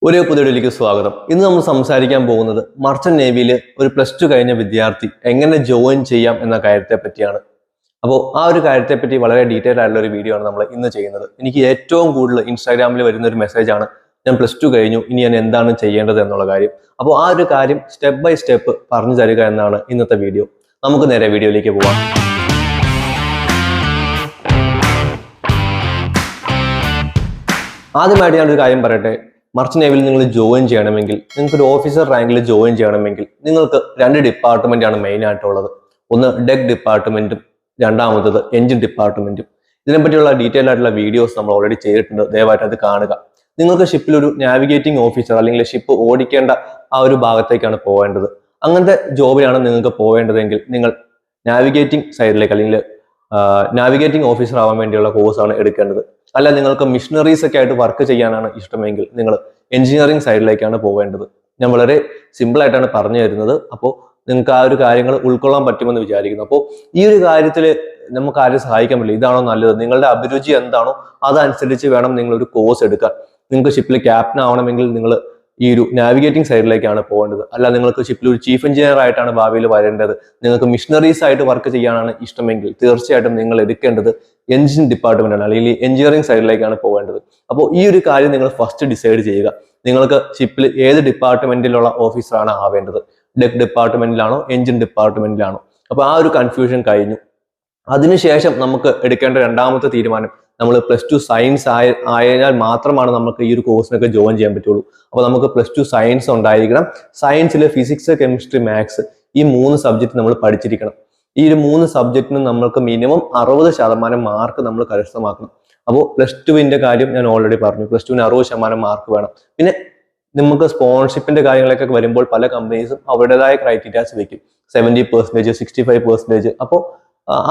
ഒരു പുതിയ വീഡിയോയിലേക്ക് സ്വാഗതം. ഇന്ന് നമ്മൾ സംസാരിക്കാൻ പോകുന്നത് മർച്ചന്റ് നേവിയിൽ ഒരു +2 കഴിഞ്ഞ വിദ്യാർത്ഥി എങ്ങനെ ജോയിൻ ചെയ്യാം എന്ന കാര്യത്തെ പറ്റിയാണ്. അപ്പോൾ ആ ഒരു കാര്യത്തെ പറ്റി വളരെ ഡീറ്റെയിൽ ആയിട്ടുള്ള ഒരു വീഡിയോ ആണ് നമ്മൾ ഇന്ന് ചെയ്യുന്നത്. എനിക്ക് ഏറ്റവും കൂടുതൽ ഇൻസ്റ്റാഗ്രാമിൽ വരുന്ന ഒരു മെസ്സേജാണ്, ഞാൻ +2 കഴിഞ്ഞു, ഇനി ഞാൻ എന്താണ് ചെയ്യേണ്ടത് എന്നുള്ള കാര്യം. അപ്പോൾ ആ ഒരു കാര്യം സ്റ്റെപ്പ് ബൈ സ്റ്റെപ്പ് പറഞ്ഞു തരിക എന്നാണ് ഇന്നത്തെ വീഡിയോ. നമുക്ക് നേരെ വീഡിയോയിലേക്ക് പോവാം. ആദ്യമായിട്ട് ഞാനൊരു കാര്യം പറയട്ടെ. മർച്ചന്റ് നേവിയിൽ നിങ്ങൾ ജോയിൻ ചെയ്യണമെങ്കിൽ, നിങ്ങൾക്ക് ഒരു ഓഫീസർ റാങ്കിൽ ജോയിൻ ചെയ്യണമെങ്കിൽ നിങ്ങൾക്ക് 2 ഡിപ്പാർട്ട്മെന്റ് ആണ് മെയിൻ ആയിട്ടുള്ളത്. ഒന്ന് ഡെക് ഡിപ്പാർട്ട്മെന്റും രണ്ടാമത്തത് എഞ്ചിൻ ഡിപ്പാർട്ട്മെന്റും. ഇതിനെപ്പറ്റിയുള്ള ഡീറ്റെയിൽ ആയിട്ടുള്ള വീഡിയോസ് നമ്മൾ ഓൾറെഡി ചെയ്തിട്ടുണ്ട്, ദയവായിട്ട് അത് കാണുക. നിങ്ങൾക്ക് ഷിപ്പിൽ ഒരു നാവിഗേറ്റിംഗ് ഓഫീസർ അല്ലെങ്കിൽ ഷിപ്പ് ഓടിക്കേണ്ട ആ ഒരു ഭാഗത്തേക്കാണ് പോകേണ്ടത്. അങ്ങനത്തെ ജോബിലാണ് നിങ്ങൾക്ക് പോകേണ്ടതെങ്കിൽ നിങ്ങൾ നാവിഗേറ്റിംഗ് സൈഡിലേക്ക് അല്ലെങ്കിൽ നാവിഗേറ്റിംഗ് ഓഫീസർ ആവാൻ വേണ്ടിയുള്ള കോഴ്സാണ് എടുക്കേണ്ടത്. അല്ല, നിങ്ങൾക്ക് മിഷനറീസ് ഒക്കെ ആയിട്ട് വർക്ക് ചെയ്യാനാണ് ഇഷ്ടമെങ്കിൽ നിങ്ങൾ എഞ്ചിനീയറിംഗ് സൈഡിലേക്കാണ് പോവേണ്ടത്. ഞാൻ വളരെ സിമ്പിൾ ആയിട്ടാണ് പറഞ്ഞു തരുന്നത്. അപ്പോൾ നിങ്ങൾക്ക് ആ ഒരു കാര്യങ്ങൾ ഉൾക്കൊള്ളാൻ പറ്റുമെന്ന് വിചാരിക്കുന്നു. അപ്പോൾ ഈ ഒരു കാര്യത്തിൽ നമുക്ക് ആരും സഹായിക്കാൻ പറ്റില്ല. ഇതാണോ നല്ലത്, നിങ്ങളുടെ അഭിരുചി എന്താണോ അതനുസരിച്ച് വേണം നിങ്ങൾ ഒരു കോഴ്സ് എടുക്കാൻ. നിങ്ങൾക്ക് ഷിപ്പിൽ ക്യാപ്റ്റൻ ആവണമെങ്കിൽ നിങ്ങൾ ഈ ഒരു നാവിഗേറ്റിംഗ് സൈഡിലേക്കാണ് പോകേണ്ടത്. അല്ല, നിങ്ങൾക്ക് ഷിപ്പിൽ ഒരു ചീഫ് എഞ്ചിനീയർ ആയിട്ടാണ് ഭാവിയിൽ വരേണ്ടത്, നിങ്ങൾക്ക് മിഷനറീസ് ആയിട്ട് വർക്ക് ചെയ്യാനാണ് ഇഷ്ടമെങ്കിൽ തീർച്ചയായിട്ടും നിങ്ങൾ എടുക്കേണ്ടത് എഞ്ചിൻ ഡിപ്പാർട്ട്മെന്റ് ആണ്, അല്ലെങ്കിൽ എഞ്ചിനീയറിംഗ് സൈഡിലേക്കാണ് പോകേണ്ടത്. അപ്പോൾ ഈ ഒരു കാര്യം നിങ്ങൾ ഫസ്റ്റ് ഡിസൈഡ് ചെയ്യുക. നിങ്ങൾക്ക് ഷിപ്പിൽ ഏത് ഡിപ്പാർട്ട്മെന്റിലുള്ള ഓഫീസറാണ് ആവേണ്ടത്, ഡെക് ഡിപ്പാർട്ട്മെന്റിലാണോ എഞ്ചിൻ ഡിപ്പാർട്ട്മെന്റിലാണോ? അപ്പോൾ ആ ഒരു കൺഫ്യൂഷൻ കഴിഞ്ഞു. അതിനുശേഷം നമുക്ക് എടുക്കേണ്ട രണ്ടാമത്തെ തീരുമാനം, നമ്മൾ +2 സയൻസ് ആയാൽ മാത്രമാണ് നമുക്ക് ഈ ഒരു കോഴ്സിനൊക്കെ ജോയിൻ ചെയ്യാൻ പറ്റുള്ളൂ. അപ്പോൾ നമുക്ക് +2 സയൻസ് ഉണ്ടായിരിക്കണം. സയൻസിൽ ഫിസിക്സ്, കെമിസ്ട്രി, മാത്സ് ഈ 3 സബ്ജക്ട് നമ്മൾ പഠിച്ചിരിക്കണം. ഈ ഒരു 3 സബ്ജക്റ്റിനും നമ്മൾക്ക് മിനിമം 60% മാർക്ക് നമ്മൾ കരസ്ഥമാക്കണം. അപ്പോൾ +2വിന്റെ കാര്യം ഞാൻ ഓൾറെഡി പറഞ്ഞു, +2ന് 60% മാർക്ക് വേണം. പിന്നെ നമുക്ക് സ്പോൺഷിപ്പിന്റെ കാര്യങ്ങളൊക്കെ വരുമ്പോൾ പല കമ്പനീസും അവരുടേതായ ക്രൈറ്റീരിയാസ് വെക്കും, 70%, 65%. അപ്പോൾ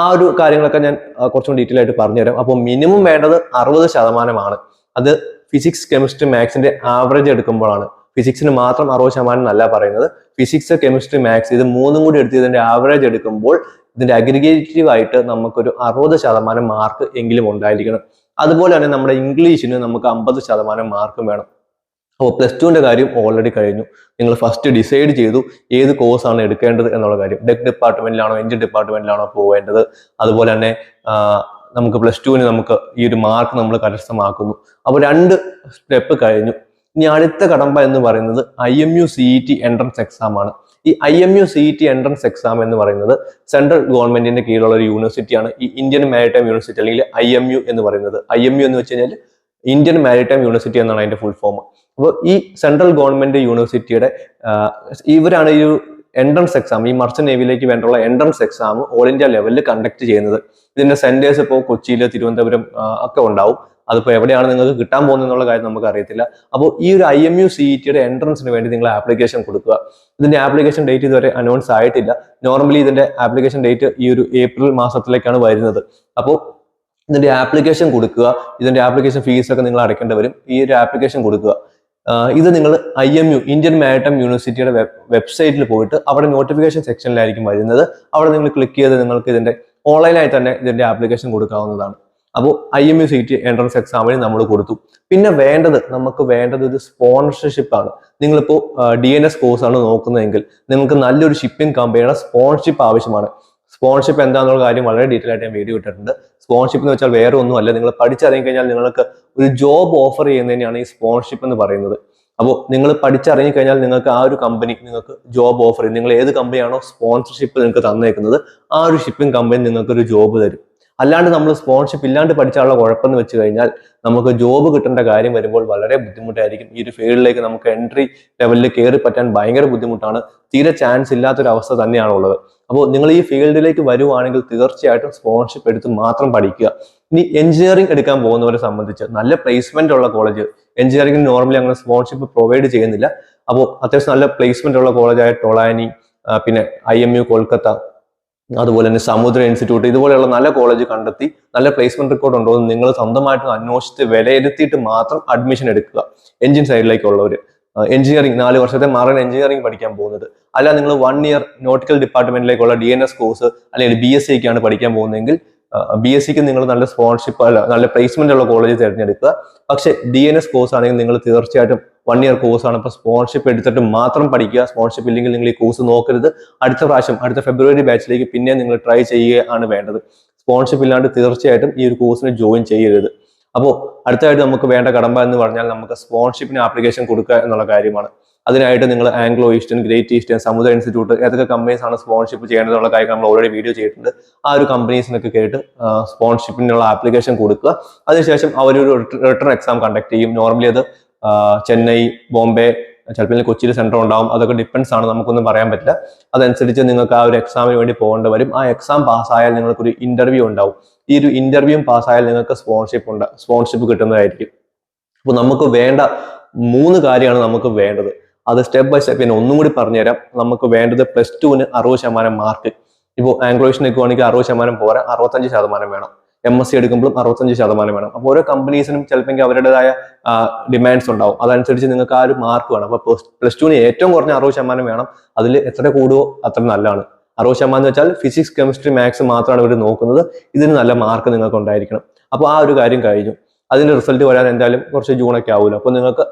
ആ ഒരു കാര്യങ്ങളൊക്കെ ഞാൻ കുറച്ചും ഡീറ്റെയിൽ ആയിട്ട് പറഞ്ഞുതരാം. അപ്പോൾ മിനിമം വേണ്ടത് 60%. അത് ഫിസിക്സ്, കെമിസ്ട്രി, മാത്സിന്റെ ആവറേജ് എടുക്കുമ്പോഴാണ്. ഫിസിക്സിന് മാത്രം 60% എന്നല്ല പറയുന്നത്. ഫിസിക്സ്, കെമിസ്ട്രി, മാത്സ് ഇത് 3ഉം കൂടി എടുത്ത് ഇതിന്റെ ആവറേജ് എടുക്കുമ്പോൾ ഇതിന്റെ അഗ്രിഗേറ്റീവ് ആയിട്ട് നമുക്കൊരു 60% മാർക്ക് എങ്കിലും ഉണ്ടായിരിക്കണം. അതുപോലെ തന്നെ നമ്മുടെ ഇംഗ്ലീഷിന് നമുക്ക് 50% മാർക്കും വേണം. അപ്പോൾ +2വിന്റെ കാര്യം ഓൾറെഡി കഴിഞ്ഞു. നിങ്ങൾ ഫസ്റ്റ് ഡിസൈഡ് ചെയ്തു ഏത് കോഴ്സാണ് എടുക്കേണ്ടത് എന്നുള്ള കാര്യം. ഡെക് ഡിപ്പാർട്ട്മെന്റിലാണോ എഞ്ചിൻ ഡിപ്പാർട്ട്മെന്റിലാണോ പോവേണ്ടത്. അതുപോലെ തന്നെ നമുക്ക് +2വിന് നമുക്ക് ഈ ഒരു മാർക്ക് നമ്മൾ കരസ്ഥമാക്കുന്നു. അപ്പോൾ 2 സ്റ്റെപ്പ് കഴിഞ്ഞു. ഇനി അടുത്ത കടമ്പ എന്ന് പറയുന്നത് IMU CET എൻട്രൻസ് എക്സാം ആണ്. ഈ IMU CET എൻട്രൻസ് എക്സാം എന്ന് പറയുന്നത് സെൻട്രൽ ഗവൺമെന്റിന്റെ കീഴിലുള്ള ഒരു യൂണിവേഴ്സിറ്റിയാണ്. ഈ ഇന്ത്യൻ മാരിടൈം യൂണിവേഴ്സിറ്റി അല്ലെങ്കിൽ IMU എന്ന് പറയുന്നത്. IMU എന്ന് വെച്ച് കഴിഞ്ഞാൽ ഇന്ത്യൻ മാരിടൈം യൂണിവേഴ്സിറ്റി എന്നാണ് അതിന്റെ ഫുൾ ഫോം. അപ്പോൾ ഈ സെൻട്രൽ ഗവൺമെന്റ് യൂണിവേഴ്സിറ്റിയുടെ ഇവരാണ് ഈ എൻട്രൻസ് എക്സാം, ഈ മർച്ചന്റ് നേവിയിലേക്ക് വേണ്ടിയുള്ള എൻട്രൻസ് എക്സാം ഓൾ ഇന്ത്യ ലെവലിൽ കണ്ടക്ട് ചെയ്യുന്നത്. ഇതിന്റെ സെന്റേഴ്സ് ഇപ്പോൾ കൊച്ചിയിൽ, തിരുവനന്തപുരം ഒക്കെ ഉണ്ടാവും. അതിപ്പോൾ എവിടെയാണ് നിങ്ങൾക്ക് കിട്ടാൻ പോകുന്നത് എന്നുള്ള കാര്യം നമുക്ക് അറിയത്തില്ല. അപ്പോൾ ഈ ഒരു IMU CETയുടെ എൻട്രൻസിന് വേണ്ടി നിങ്ങൾ ആപ്ലിക്കേഷൻ കൊടുക്കുക. ഇതിന്റെ ആപ്ലിക്കേഷൻ ഡേറ്റ് ഇതുവരെ അനൗൺസ് ആയിട്ടില്ല. നോർമലി ഇതിന്റെ ആപ്ലിക്കേഷൻ ഡേറ്റ് ഈ ഒരു ഏപ്രിൽ മാസത്തിലേക്കാണ് വരുന്നത്. അപ്പോൾ ഇതിന്റെ ആപ്ലിക്കേഷൻ കൊടുക്കുക. ഇതിന്റെ ആപ്ലിക്കേഷൻ ഫീസൊക്കെ നിങ്ങൾ അടയ്ക്കേണ്ടി വരും. ഈ ഒരു ആപ്ലിക്കേഷൻ കൊടുക്കുക. ഇത് നിങ്ങൾ IMU ഇന്ത്യൻ മാരിടൈം യൂണിവേഴ്സിറ്റിയുടെ വെബ്സൈറ്റിൽ പോയിട്ട് അവിടെ നോട്ടിഫിക്കേഷൻ സെക്ഷനിലായിരിക്കും വരുന്നത്. അവിടെ നിങ്ങൾ ക്ലിക്ക് ചെയ്ത് നിങ്ങൾക്ക് ഇതിന്റെ ഓൺലൈനായി തന്നെ ഇതിന്റെ ആപ്ലിക്കേഷൻ കൊടുക്കാവുന്നതാണ്. അപ്പോൾ IMU CET എൻട്രൻസ് എക്സാമിന് നമ്മൾ കൊടുത്തു. പിന്നെ നമുക്ക് വേണ്ടത് ഒരു സ്പോൺസർഷിപ്പ് ആണ്. നിങ്ങളിപ്പോൾ DNS കോഴ്സാണ് നോക്കുന്നതെങ്കിൽ നിങ്ങൾക്ക് നല്ലൊരു ഷിപ്പിംഗ് കമ്പനിയുടെ സ്പോൺസർഷിപ്പ് ആവശ്യമാണ്. സ്പോൺസർഷിപ്പ് എന്താണെന്നുള്ള കാര്യം വളരെ ഡീറ്റെയിൽ ആയിട്ട് ഞാൻ വീഡിയോ ഇട്ടിട്ടുണ്ട്. സ്പോൺസർഷിപ്പ് എന്ന് വെച്ചാൽ വേറെ ഒന്നുമല്ല, നിങ്ങൾ പഠിച്ചിറങ്ങി കഴിഞ്ഞാൽ നിങ്ങൾക്ക് ഒരു ജോബ് ഓഫർ ചെയ്യുന്നതിനാണ് ഈ സ്പോൺസർഷിപ്പ് എന്ന് പറയുന്നത്. അപ്പോൾ നിങ്ങൾ പഠിച്ചിറങ്ങി കഴിഞ്ഞാൽ നിങ്ങൾക്ക് ആ ഒരു കമ്പനി നിങ്ങൾക്ക് ജോബ് ഓഫർ ചെയ്യും. നിങ്ങൾ ഏത് കമ്പനിയാണോ സ്പോൺസർഷിപ്പ് നിങ്ങൾക്ക് തന്നേക്കുന്നത് ആ ഒരു ഷിപ്പിംഗ് കമ്പനി നിങ്ങൾക്ക് ഒരു ജോബ് തരും. അല്ലാണ്ട് നമ്മൾ സ്പോൺസർഷിപ്പ് ഇല്ലാണ്ട് പഠിച്ചാലുള്ള കുഴപ്പമെന്ന് വെച്ച് കഴിഞ്ഞാൽ നമുക്ക് ജോബ് കിട്ടേണ്ട കാര്യം വരുമ്പോൾ വളരെ ബുദ്ധിമുട്ടായിരിക്കും. ഈ ഒരു ഫീൽഡിലേക്ക് നമുക്ക് എൻട്രി ലെവലിൽ കയറി പറ്റാൻ ഭയങ്കര ബുദ്ധിമുട്ടാണ്. തീരെ ചാൻസ് ഇല്ലാത്തൊരവസ്ഥ തന്നെയാണുള്ളത്. അപ്പോൾ നിങ്ങൾ ഈ ഫീൽഡിലേക്ക് വരുവാണെങ്കിൽ തീർച്ചയായിട്ടും സ്പോൺസർഷിപ്പ് എടുത്ത് മാത്രം പഠിക്കുക. ഇനി എഞ്ചിനീയറിംഗ് എടുക്കാൻ പോകുന്നവരെ സംബന്ധിച്ച് നല്ല പ്ലേസ്മെന്റ് ഉള്ള കോളേജ്, എഞ്ചിനീയറിംഗിന് നോർമലി അങ്ങനെ സ്പോൺസർഷിപ്പ് പ്രൊവൈഡ് ചെയ്യുന്നില്ല. അപ്പോൾ അത്യാവശ്യം നല്ല പ്ലേസ്മെന്റ് ഉള്ള കോളേജായ ടൊളാനി, പിന്നെ IMU കൊൽക്കത്ത, അതുപോലെ തന്നെ സമുദ്ര ഇൻസ്റ്റിറ്റ്യൂട്ട്, ഇതുപോലെയുള്ള നല്ല കോളേജ് കണ്ടെത്തി നല്ല പ്ലേസ്മെന്റ് റെക്കോർഡ് ഉണ്ടോ എന്ന് നിങ്ങൾ സ്വന്തമായിട്ട് അന്വേഷിച്ച് വിലയിരുത്തിയിട്ട് മാത്രം അഡ്മിഷൻ എടുക്കുക. എഞ്ചിൻ സൈഡിലേക്കുള്ളവർ എഞ്ചിനീയറിംഗ് 4 വർഷത്തെ മറൈൻ എഞ്ചിനീയറിംഗ് പഠിക്കാൻ പോകുന്നത്, അല്ല നിങ്ങൾ 1 ഇയർ നോട്ടിക്കൽ ഡിപ്പാർട്ട്മെന്റിലേക്കുള്ള DNS കോഴ്സ് അല്ലെങ്കിൽ BSc ആണ് പഠിക്കാൻ പോകുന്നതെങ്കിൽ BSc നിങ്ങൾ നല്ല സ്പോൺഷിപ്പ് അല്ല നല്ല പ്ലേസ്മെന്റ് ഉള്ള കോളേജ് തിരഞ്ഞെടുക്കുക. പക്ഷേ DNS കോഴ്സ് ആണെങ്കിൽ നിങ്ങൾ തീർച്ചയായിട്ടും 1 ഇയർ കോഴ്സാണ്. അപ്പോൾ സ്പോൺഷിപ്പ് എടുത്തിട്ട് മാത്രം പഠിക്കുക. സ്പോൺഷിപ്പ് ഇല്ലെങ്കിൽ നിങ്ങൾ ഈ കോഴ്സ് നോക്കരുത്. അടുത്ത പ്രാവശ്യം അടുത്ത ഫെബ്രുവരി ബാച്ചിലേക്ക് പിന്നെ നിങ്ങൾ ട്രൈ ചെയ്യുകയാണ് വേണ്ടത്. സ്പോൺഷിപ്പ് ഇല്ലാണ്ട് തീർച്ചയായിട്ടും ഈ ഒരു കോഴ്സിന് ജോയിൻ ചെയ്യരുത്. അപ്പോൾ അടുത്തായിട്ട് നമുക്ക് വേണ്ട കടമ്പ എന്ന് പറഞ്ഞാൽ നമുക്ക് സ്പോൺഷിപ്പിന് ആപ്ലിക്കേഷൻ കൊടുക്കുക എന്നുള്ള കാര്യമാണ്. അതിനായിട്ട് നിങ്ങൾ ആംഗ്ലോ ഈസ്റ്റേൺ, ഗ്രേറ്റ് ഈസ്റ്റേൺ, സമുദ്ര ഇൻസ്റ്റിറ്റ്യൂട്ട് ഏതൊക്കെ കമ്പനീസ് ആണ് സ്പോൺഷിപ്പ് ചെയ്യേണ്ടതെന്നുള്ള കാര്യം നമ്മൾ ഓൾറെഡി വീഡിയോ ചെയ്തിട്ടുണ്ട്. ആ ഒരു കമ്പനീസിനൊക്കെ കേട്ട് സ്പോൺഷിപ്പിനുള്ള ആപ്ലിക്കേഷൻ കൊടുക്കുക. അതിനുശേഷം അവരൊരു റിട്ടേൺ എക്സാം കണ്ടക്ട് ചെയ്യും. നോർമലി അത് ചെന്നൈ, ബോംബെ, ചിലപ്പോൾ കൊച്ചിയിൽ സെന്റർ ഉണ്ടാവും. അതൊക്കെ ഡിപ്പെൻസ് ആണ്, നമുക്കൊന്നും പറയാൻ പറ്റില്ല. അതനുസരിച്ച് നിങ്ങൾക്ക് ആ ഒരു എക്സാമിന് വേണ്ടി പോകേണ്ടി വരും. ആ എക്സാം പാസ്സായാൽ നിങ്ങൾക്കൊരു ഇന്റർവ്യൂ ഉണ്ടാവും. ഈ ഒരു ഇന്റർവ്യൂ പാസ്സായാൽ നിങ്ങൾക്ക് സ്പോൺഷിപ്പ് കിട്ടുന്നതായിരിക്കും. അപ്പോൾ നമുക്ക് വേണ്ട 3 കാര്യമാണ് നമുക്ക് വേണ്ടത്. അത് സ്റ്റെപ്പ് ബൈ സ്റ്റെപ്പ് ഞാൻ ഒന്നും കൂടി പറഞ്ഞുതരാം. നമുക്ക് വേണ്ടത് +2ന് 60% മാർക്ക്. ഇപ്പോൾ ആംഗ്ലോ ഈസ്റ്റേൺ എടുക്കുവാണെങ്കിൽ 60% പോരാ, 65% വേണം. MSc എടുക്കുമ്പോഴും 65% വേണം. അപ്പോൾ ഓരോ കമ്പനീസിനും ചിലപ്പോൾ അവരുടേതായ ഡിമാൻഡ്സ് ഉണ്ടാവും. അതനുസരിച്ച് നിങ്ങൾക്ക് ആ ഒരു മാർക്ക് വേണം. അപ്പോൾ +2ന് ഏറ്റവും കുറഞ്ഞ 60% വേണം. അതിൽ എത്ര കൂടുവോ അത്ര നല്ലതാണ്. 60% എന്ന് വെച്ചാൽ ഫിസിക്സ്, കെമിസ്ട്രി, മാത്സ് മാത്രമാണ് ഇവർ നോക്കുന്നത്. ഇതിന് നല്ല മാർക്ക് നിങ്ങൾക്ക് ഉണ്ടായിരിക്കണം. അപ്പോൾ ആ ഒരു കാര്യം കഴിഞ്ഞു. അതിന്റെ റിസൾട്ട് വരാൻ എന്തായാലും കുറച്ച് ജൂണൊക്കെ ആവുമല്ലോ. അപ്പോൾ നിങ്ങൾക്ക്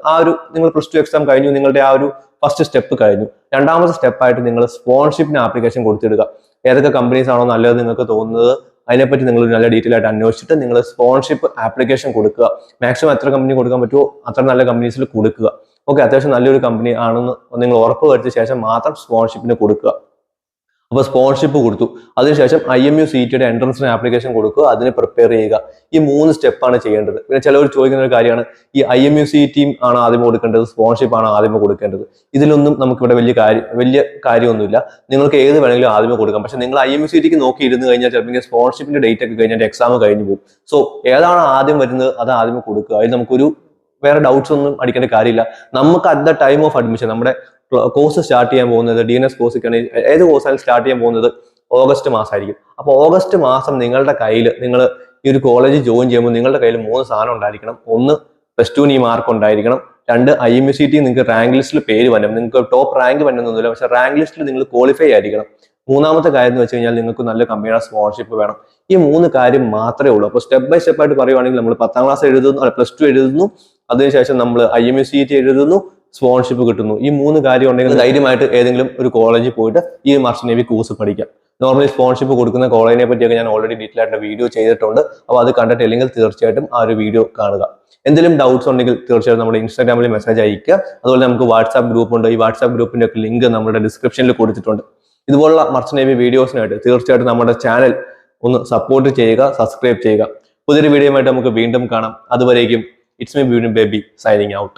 നിങ്ങൾ +2 എക്സാം കഴിഞ്ഞു, നിങ്ങളുടെ ആ ഒരു ഫസ്റ്റ് സ്റ്റെപ്പ് കഴിഞ്ഞു. രണ്ടാമത്തെ സ്റ്റെപ്പായിട്ട് നിങ്ങൾ സ്പോൺഷിപ്പിന് ആപ്ലിക്കേഷൻ കൊടുത്തിടുക. ഏതൊക്കെ കമ്പനീസ് ആണോ നല്ലത് നിങ്ങൾക്ക് തോന്നുന്നത് അതിനെപ്പറ്റി നിങ്ങൾ നല്ല ഡീറ്റെയിൽ ആയിട്ട് അന്വേഷിച്ചിട്ട് നിങ്ങൾ സ്പോൺഷിപ്പ് ആപ്ലിക്കേഷൻ കൊടുക്കുക. മാക്സിമം എത്ര കമ്പനി കൊടുക്കാൻ പറ്റുമോ അത്ര നല്ല കമ്പനീസിൽ കൊടുക്കുക. ഓക്കെ, അത്യാവശ്യം നല്ലൊരു കമ്പനി ആണെന്ന് നിങ്ങൾ ഉറപ്പ് വരുത്തിയ ശേഷം മാത്രം സ്പോൺഷിപ്പിന് കൊടുക്കുക. അപ്പോൾ സ്പോൺഷിപ്പ് കൊടുത്തു. അതിനുശേഷം IMU CET എൻട്രൻസിന് ആപ്ലിക്കേഷൻ കൊടുക്കുക, അതിന് പ്രിപ്പയർ ചെയ്യുക. ഈ 3 സ്റ്റെപ്പാണ് ചെയ്യേണ്ടത്. പിന്നെ ചിലവർ ചോദിക്കുന്ന ഒരു കാര്യമാണ്, ഈ IMU CET ആണ് ആദ്യം കൊടുക്കേണ്ടത്, സ്പോൺഷിപ്പ് ആണ് ആദ്യം കൊടുക്കേണ്ടത്? ഇതിലൊന്നും നമുക്കിവിടെ വലിയ കാര്യമൊന്നുമില്ല. നിങ്ങൾക്ക് ഏത് വേണമെങ്കിലും ആദ്യമേ കൊടുക്കാം. പക്ഷെ നിങ്ങൾ IMU CET നോക്കി ഇരുന്ന് കഴിഞ്ഞാൽ ചിലപ്പോൾ സ്പോൺഷിപ്പിന്റെ ഡേറ്റ് ഒക്കെ കഴിഞ്ഞാൽ എക്സാം കഴിഞ്ഞു പോകും. സോ ഏതാണ് ആദ്യം വരുന്നത് അത് ആദ്യമേ കൊടുക്കുക. അതിൽ നമുക്കൊരു വേറെ ഡൗട്ട്സ് ഒന്നും അടിക്കേണ്ട കാര്യമില്ല. നമുക്ക് at the time of admission നമ്മുടെ കോഴ്സ് സ്റ്റാർട്ട് ചെയ്യാൻ പോകുന്നത് DNS കോഴ്സൊക്കെയാണ്, ഏത് കോഴ്സായാലും സ്റ്റാർട്ട് ചെയ്യാൻ പോകുന്നത് ഓഗസ്റ്റ് മാസമായിരിക്കും. അപ്പോൾ ഓഗസ്റ്റ് മാസം നിങ്ങളുടെ കയ്യിൽ നിങ്ങൾ ഈ ഒരു കോളേജ് ജോയിൻ ചെയ്യുമ്പോൾ നിങ്ങളുടെ കയ്യിൽ 3 സാധനം ഉണ്ടായിരിക്കണം. 1 +2ന് ഈ മാർക്ക് ഉണ്ടായിരിക്കണം. 2 IMU CET നിങ്ങൾക്ക് റാങ്ക് ലിസ്റ്റിൽ പേര് വരണം. നിങ്ങൾക്ക് ടോപ്പ് റാങ്ക് വന്നൊന്നുമില്ല, പക്ഷെ റാങ്ക് ലിസ്റ്റിൽ നിങ്ങൾ ക്വാളിഫൈ ആയിരിക്കണം. 3ാമത്തെ കാര്യം എന്ന് വെച്ച് കഴിഞ്ഞാൽ നിങ്ങൾക്ക് നല്ല കമ്പനിയുടെ സ്പോൺഷിപ്പ് വേണം. ഈ 3 കാര്യം മാത്രമേ ഉള്ളൂ. അപ്പോൾ സ്റ്റെപ്പ് ബൈ സ്റ്റെപ്പ് ആയിട്ട് പറയുവാണെങ്കിൽ നമ്മൾ 10ാം ക്ലാസ് എഴുതുന്നു, +2 എഴുതുന്നു, അതിനുശേഷം നമ്മൾ IMU CET എഴുതുന്നു, സ്പോൺഷിപ്പ് കിട്ടുന്നു. ഈ 3 കാര്യം ഉണ്ടെങ്കിൽ ധൈര്യമായിട്ട് ഏതെങ്കിലും ഒരു കോളേജിൽ പോയിട്ട് ഈ മർച്ചന്റ് നേവി കോഴ്സ് പഠിക്കാം. നോർമലി സ്പോൺഷിപ്പ് കൊടുക്കുന്ന കോളേജിനെ പറ്റിയൊക്കെ ഞാൻ ഓൾറെഡി ഡീറ്റെയിൽ ആയിട്ട് വീഡിയോ ചെയ്തിട്ടുണ്ട്. അപ്പോൾ അത് കണ്ടിട്ടില്ലെങ്കിൽ തീർച്ചയായിട്ടും ആ ഒരു വീഡിയോ കാണുക. എന്തെങ്കിലും ഡൗട്ട്സ് ഉണ്ടെങ്കിൽ തീർച്ചയായിട്ടും നമ്മുടെ ഇൻസ്റ്റാഗ്രാമിൽ മെസ്സേജ് അയക്കുക. അതുപോലെ നമുക്ക് വാട്സാപ്പ് ഗ്രൂപ്പ് ഉണ്ട്. ഈ വാട്സാപ്പ് ഗ്രൂപ്പിന്റെ ഒക്കെ ലിങ്ക് നമ്മുടെ ഡിസ്ക്രിപ്ഷനിൽ കൊടുത്തിട്ടുണ്ട്. ഇതുപോലുള്ള മർച്ചന്റ് നേവി വീഡിയോസിനായിട്ട് തീർച്ചയായിട്ടും നമ്മുടെ ചാനൽ ഒന്ന് സപ്പോർട്ട് ചെയ്യുക, സബ്സ്ക്രൈബ് ചെയ്യുക. പുതിയൊരു വീഡിയോയുമായിട്ട് നമുക്ക് വീണ്ടും കാണാം. അതുവരേക്കും it's me baby signing out.